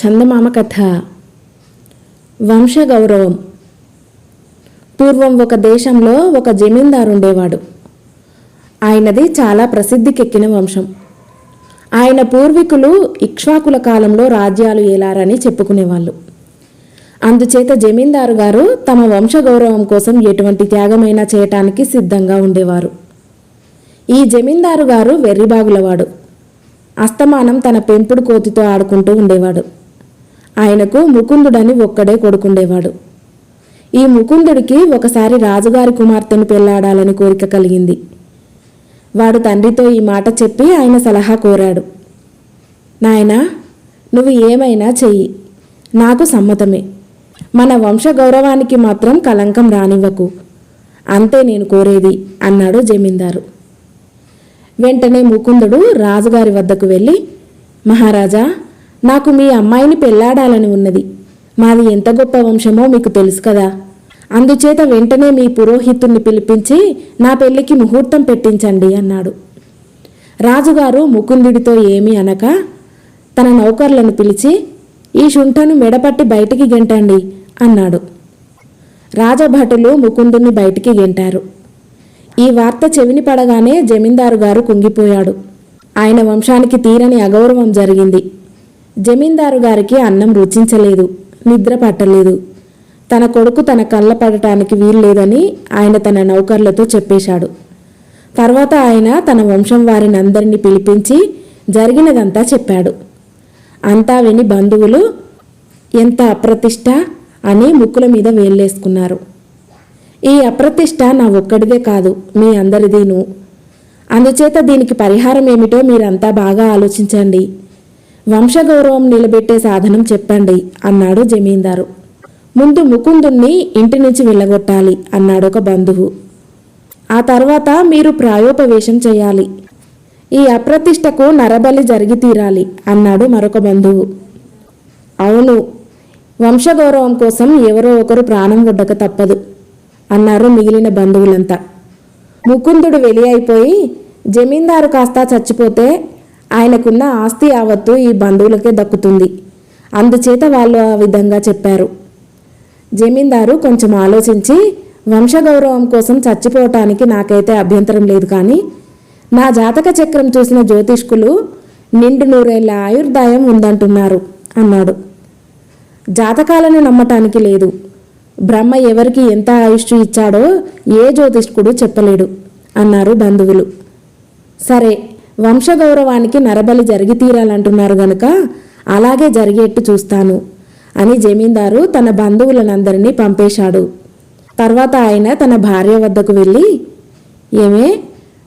చందమామ కథ. వంశగౌరవం. పూర్వం ఒక దేశంలో ఒక జమీందారు ఉండేవాడు. ఆయనది చాలా ప్రసిద్ధికెక్కిన వంశం. ఆయన పూర్వీకులు ఇక్ష్వాకుల కాలంలో రాజ్యాలు ఏలారని చెప్పుకునేవాళ్ళు. అందుచేత జమీందారు గారు తమ వంశగౌరవం కోసం ఎటువంటి త్యాగమైనా చేయటానికి సిద్ధంగా ఉండేవారు. ఈ జమీందారు గారు వెర్రిబాగులవాడు. అస్తమానం తన పెంపుడు కోతితో ఆడుకుంటూ ఉండేవాడు. ఆయనకు ముకుందుడని ఒక్కడే కొడుకుండేవాడు. ఈ ముకుందుడికి ఒకసారి రాజుగారి కుమార్తెను పెళ్లాడాలని కోరిక కలిగింది. వాడు తండ్రితో ఈ మాట చెప్పి ఆయన సలహా కోరాడు. నాయనా, నువ్వు ఏమైనా చెయ్యి, నాకు సమ్మతమే. మన వంశ గౌరవానికి మాత్రం కలంకం రానివ్వకు, అంతే నేను కోరేది అన్నాడు జమీందారు. వెంటనే ముకుందుడు రాజుగారి వద్దకు వెళ్ళి, మహారాజా, నాకు మీ అమ్మాయిని పెళ్లాడాలని ఉన్నది. మాది ఎంత గొప్ప వంశమో మీకు తెలుసు కదా. అందుచేత వెంటనే మీ పురోహితుణ్ణి పిలిపించి నా పెళ్లికి ముహూర్తం పెట్టించండి అన్నాడు. రాజుగారు ముకుందుడితో ఏమీ అనక తన నౌకర్లను పిలిచి, ఈ శుంఠను మెడపట్టి బయటికి గెంటండి అన్నాడు. రాజభటులు ముకుందుని బయటికి గెంటారు. ఈ వార్త చెవిని పడగానే జమీందారు గారు కుంగిపోయాడు. ఆయన వంశానికి తీరని అగౌరవం జరిగింది. జమీందారు గారికి అన్నం రుచించలేదు, నిద్ర పట్టలేదు. తన కొడుకు తన కళ్ళ పడటానికి వీల్లేదని ఆయన తన నౌకర్లతో చెప్పేశాడు. తర్వాత ఆయన తన వంశం వారిని అందరినీ పిలిపించి జరిగినదంతా చెప్పాడు. అంతా విని బంధువులు ఎంత అప్రతిష్ట అని ముక్కుల మీద వేళ్ళేసుకున్నారు. ఈ అప్రతిష్ట నా ఒక్కడిదే కాదు, మీ అందరిదీను. అందుచేత దీనికి పరిహారం ఏమిటో మీరంతా బాగా ఆలోచించండి. వంశగౌరవం నిలబెట్టే సాధనం చెప్పండి అన్నాడు జమీందారు. ముందు ముకుందుణ్ణి ఇంటి నుంచి వెళ్ళగొట్టాలి అన్నాడు ఒక బంధువు. ఆ తర్వాత మీరు ప్రాయోపవేశం చేయాలి. ఈ అప్రతిష్టకు నరబలి జరిగి తీరాలి అన్నాడు మరొక బంధువు. అవును, వంశగౌరవం కోసం ఎవరో ఒకరు ప్రాణం ఒడ్డక తప్పదు అన్నారు మిగిలిన బంధువులంతా. ముకుందుడు వెలి అయిపోయి జమీందారు కాస్త చచ్చిపోతే ఆయనకున్న ఆస్తి యావత్తు ఈ బంధువులకే దక్కుతుంది. అందుచేత వాళ్ళు ఆ విధంగా చెప్పారు. జమీందారు కొంచెం ఆలోచించి, వంశగౌరవం కోసం చచ్చిపోవటానికి నాకైతే అభ్యంతరం లేదు, కానీ నా జాతక చక్రం చూసిన జ్యోతిష్కులు నిండు 100 ఏళ్ల ఆయుర్దాయం ఉందంటున్నారు అన్నాడు. జాతకాలను నమ్మటానికి లేదు. బ్రహ్మ ఎవరికి ఎంత ఆయుష్ ఇచ్చాడో ఏ జ్యోతిష్కుడు చెప్పలేడు అన్నారు బంధువులు. సరే, వంశగౌరవానికి నరబలి జరిగి తీరాలంటున్నారు గనుక అలాగే జరిగేట్టు చూస్తాను అని జమీందారు తన బంధువులనందరినీ పంపేశాడు. తర్వాత ఆయన తన భార్య వద్దకు వెళ్ళి, ఏమే,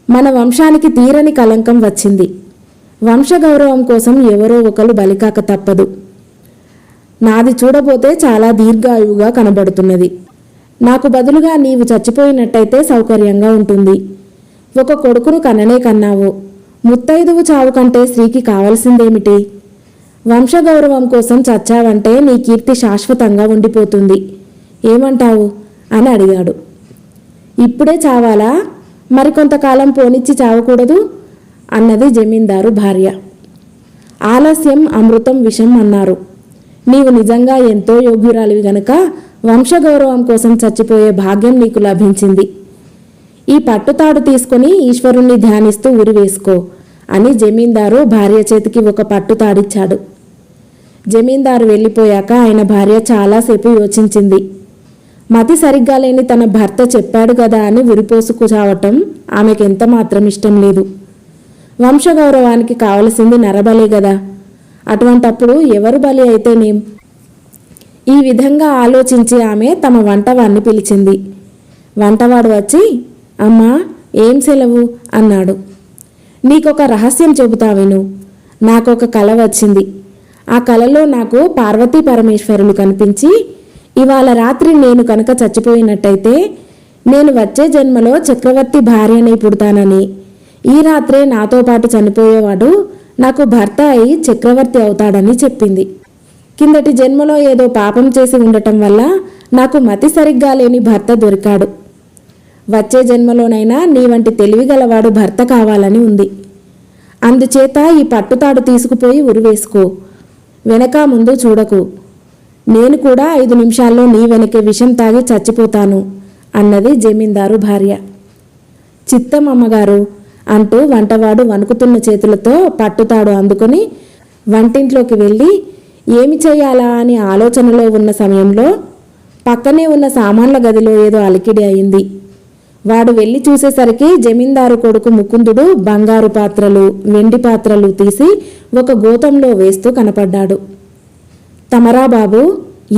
మన వంశానికి తీరని కలంకం వచ్చింది. వంశగౌరవం కోసం ఎవరో ఒకరు బలికాక తప్పదు. నాది చూడబోతే చాలా దీర్ఘాయువుగా కనబడుతున్నది. నాకు బదులుగా నీవు చచ్చిపోయినట్టయితే సౌకర్యంగా ఉంటుంది. ఒక కొడుకును కన్ననే కన్నావు. ముత్తైదువు చావు కంటే స్త్రీకి కావలసిందేమిటి? వంశగౌరవం కోసం చచ్చావంటే నీ కీర్తి శాశ్వతంగా ఉండిపోతుంది. ఏమంటావు అని అడిగాడు. ఇప్పుడే చావాలా? మరికొంతకాలం పోనిచ్చి చావకూడదు అన్నది జమీందారు భార్య. ఆలస్యం అమృతం విషం అన్నారు. నీవు నిజంగా ఎంతో యోగ్యురాలివి గనక వంశగౌరవం కోసం చచ్చిపోయే భాగ్యం నీకు లభించింది. ఈ పట్టుతాడు తీసుకుని ఈశ్వరుణ్ణి ధ్యానిస్తూ ఉరివేసుకో అని జమీందారు భార్య చేతికి ఒక పట్టుతాడిచ్చాడు. జమీందారు వెళ్ళిపోయాక ఆయన భార్య చాలాసేపు యోచించింది. మతి సరిగ్గా లేని తన భర్త చెప్పాడు కదా అని ఉరిపోసుకు చావటం ఆమెకెంత మాత్రం ఇష్టం లేదు. వంశగౌరవానికి కావలసింది నరబలే గదా. అటువంటప్పుడు ఎవరు బలి అయితేనేం? ఈ విధంగా ఆలోచించి ఆమె తమ వంటవాడిని పిలిచింది. వంటవాడు వచ్చి, అమ్మా, ఏం సెలవు అన్నాడు. నీకొక రహస్యం చెబుతా విను. నాకొక కల వచ్చింది. ఆ కలలో నాకు పార్వతీ పరమేశ్వరులు కనిపించి, ఇవాళ రాత్రి నేను కనుక చచ్చిపోయినట్టయితే నేను వచ్చే జన్మలో చక్రవర్తి భార్యనై పుడతానని, ఈ రాత్రే నాతో పాటు చనిపోయేవాడు నాకు భర్త అయి చక్రవర్తి అవుతాడని చెప్పింది. కిందటి జన్మలో ఏదో పాపం చేసి ఉండటం వల్ల నాకు మతి సరిగ్గా లేని భర్త దొరికాడు. వచ్చే జన్మలోనైనా నీ వంటి తెలివిగలవాడు భర్త కావాలని ఉంది. అందుచేత ఈ పట్టుతాడు తీసుకుపోయి ఉరివేసుకో. వెనక ముందు చూడకు. నేను కూడా 5 నిమిషాల్లో నీ వెనకే విషం తాగి చచ్చిపోతాను అన్నది జమీందారు భార్య. చిత్తం అమ్మగారు అంటూ వంటవాడు వణుకుతున్న చేతులతో పట్టుతాడు అందుకొని వంటింట్లోకి వెళ్ళి ఏమి చేయాలా అని ఆలోచనలో ఉన్న సమయంలో పక్కనే ఉన్న సామాన్ల గదిలో ఏదో అలికిడి అయింది. వాడు వెళ్ళి చూసేసరికి జమీందారు కొడుకు ముకుందుడు బంగారు పాత్రలు, వెండి పాత్రలు తీసి ఒక గోతంలో వేస్తూ కనపడ్డాడు. తమరా బాబు,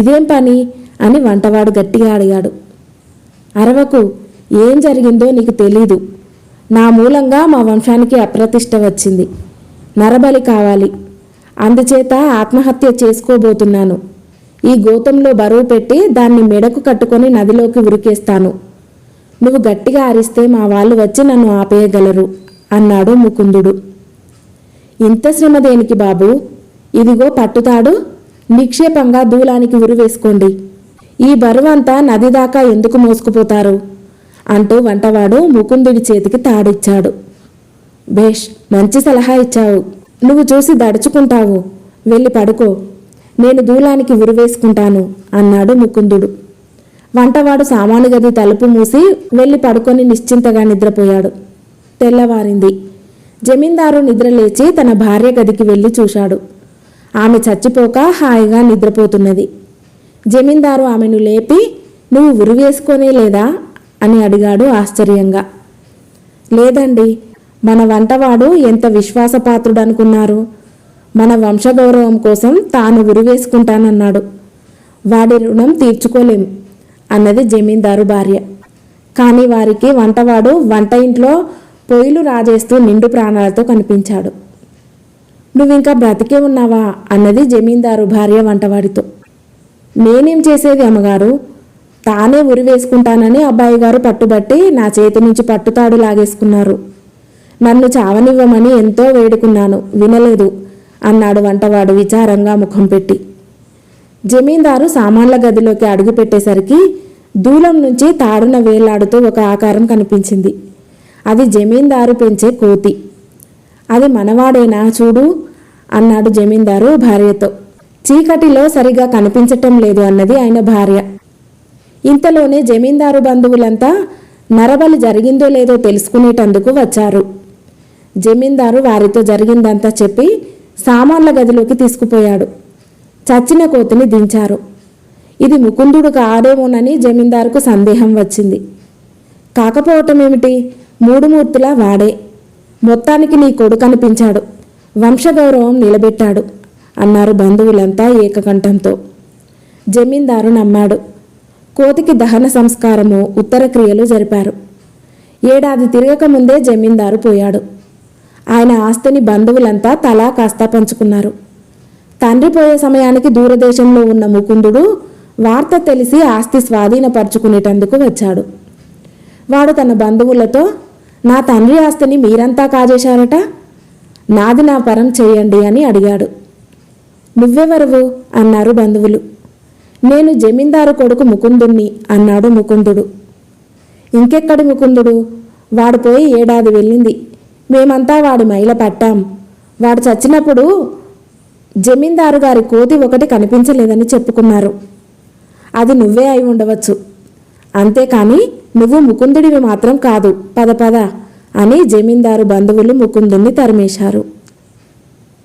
ఇదేం పని అని వంటవాడు గట్టిగా అడిగాడు. అరవకు, ఏం జరిగిందో నీకు తెలీదు. నా మూలంగా మా వంశానికి అప్రతిష్ట వచ్చింది. నరబలి కావాలి. అందుచేత ఆత్మహత్య చేసుకోబోతున్నాను. ఈ గోతంలో బరువు పెట్టి దాన్ని మెడకు కట్టుకొని నదిలోకి ఉరికేస్తాను. నువ్వు గట్టిగా అరిస్తే మా వాళ్ళు వచ్చి నన్ను ఆపేయగలరు అన్నాడు ముకుందుడు. ఇంత శ్రమ దేనికి బాబు? ఇదిగో పట్టుతాడు, నిక్షేపంగా దూలానికి ఉరివేసుకోండి. ఈ బరువంతా నది దాకా ఎందుకు మోసుకుపోతారు అంటూ వంటవాడు ముకుందుడి చేతికి తాడిచ్చాడు. బేష్, మంచి సలహా ఇచ్చావు. నువ్వు చూసి దడుచుకుంటావు. వెళ్ళి పడుకో, నేను దూలానికి ఉరివేసుకుంటాను అన్నాడు ముకుందుడు. వంటవాడు సామాను గది తలుపు మూసి వెళ్ళి పడుకొని నిశ్చింతగా నిద్రపోయాడు. తెల్లవారింది. జమీందారు నిద్రలేచి తన భార్య గదికి వెళ్ళి చూశాడు. ఆమె చచ్చిపోక హాయిగా నిద్రపోతున్నది. జమీందారు ఆమెను లేపి, నువ్వు ఉరివేసుకోనే లేదా అని అడిగాడు ఆశ్చర్యంగా. లేదండి, మన వంటవాడు ఎంత విశ్వాసపాత్రుడనుకున్నారు. మన వంశగౌరవం కోసం తాను ఉరివేసుకుంటానన్నాడు. వాడి రుణం తీర్చుకోలేం అన్నది జమీందారు భార్య. కానీ వారికి వంటవాడు వంట ఇంట్లో పొయ్యిలు రాజేస్తూ నిండు ప్రాణాలతో కనిపించాడు. నువ్వింకా బ్రతికే ఉన్నావా అన్నది జమీందారు భార్య వంటవాడితో. నేనేం చేసేది అమ్మగారు? తానే ఉరి వేసుకుంటానని అబ్బాయి గారు పట్టుబట్టి నా చేతి నుంచి పట్టుతాడు లాగేసుకున్నారు. నన్ను చావనివ్వమని ఎంతో వేడుకున్నాను, వినలేదు అన్నాడు వంటవాడు విచారంగా ముఖం పెట్టి. జమీందారు సామాన్ల గదిలోకి అడుగు పెట్టేసరికి దూలం నుంచి తాడున వేలాడుతూ ఒక ఆకారం కనిపించింది. అది జమీందారు పెంచే కోతి. అది మనవాడేనా చూడు అన్నాడు జమీందారు భార్యతో. చీకటిలో సరిగా కనిపించటం లేదు అన్నది ఆయన భార్య. ఇంతలోనే జమీందారు బంధువులంతా నరబలి జరిగిందో లేదో తెలుసుకునేటందుకు వచ్చారు. జమీందారు వారితో జరిగిందంతా చెప్పి సామాన్ల గదిలోకి తీసుకుపోయాడు. చచ్చిన కోతిని దించారు. ఇది ముకుందుడు కాదేమోనని జమీందారుకు సందేహం వచ్చింది. కాకపోవటం ఏమిటి, 3 మూర్తులా వాడే. మొత్తానికి నీ కొడుకు అనిపించాడు, వంశగౌరవం నిలబెట్టాడు అన్నారు బంధువులంతా ఏకకంఠంతో. జమీందారు నమ్మాడు. కోతికి దహన సంస్కారము, ఉత్తర క్రియలు జరిపారు. ఏడాది తిరగకముందే జమీందారు పోయాడు. ఆయన ఆస్తిని బంధువులంతా తలా కాస్తా పంచుకున్నారు. తండ్రి పోయే సమయానికి దూరదేశంలో ఉన్న ముకుందుడు వార్త తెలిసి ఆస్తి స్వాధీనపరుచుకునేటందుకు వచ్చాడు. వాడు తన బంధువులతో, నా తండ్రి ఆస్తిని మీరంతా కాజేశారట, నాది నా పరం చేయండి అని అడిగాడు. నువ్వెవరువు అన్నారు బంధువులు. నేను జమీందారు కొడుకు ముకుందుణ్ణి అన్నాడు ముకుందుడు. ఇంకెక్కడి ముకుందుడు? వాడు పోయి ఏడాది వెళ్ళింది. మేమంతా వాడి మైల పట్టాం. వాడు చచ్చినప్పుడు జమీందారు గారి కోతి ఒకటి కనిపించలేదని చెప్పుకున్నారు. అది నువ్వే అయి ఉండవచ్చు. అంతేకాని నువ్వు ముకుందుడివి మాత్రం కాదు, పద పద అని జమీందారు బంధువులు ముకుందుణ్ణి తరిమేశారు.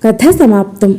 కథ సమాప్తం.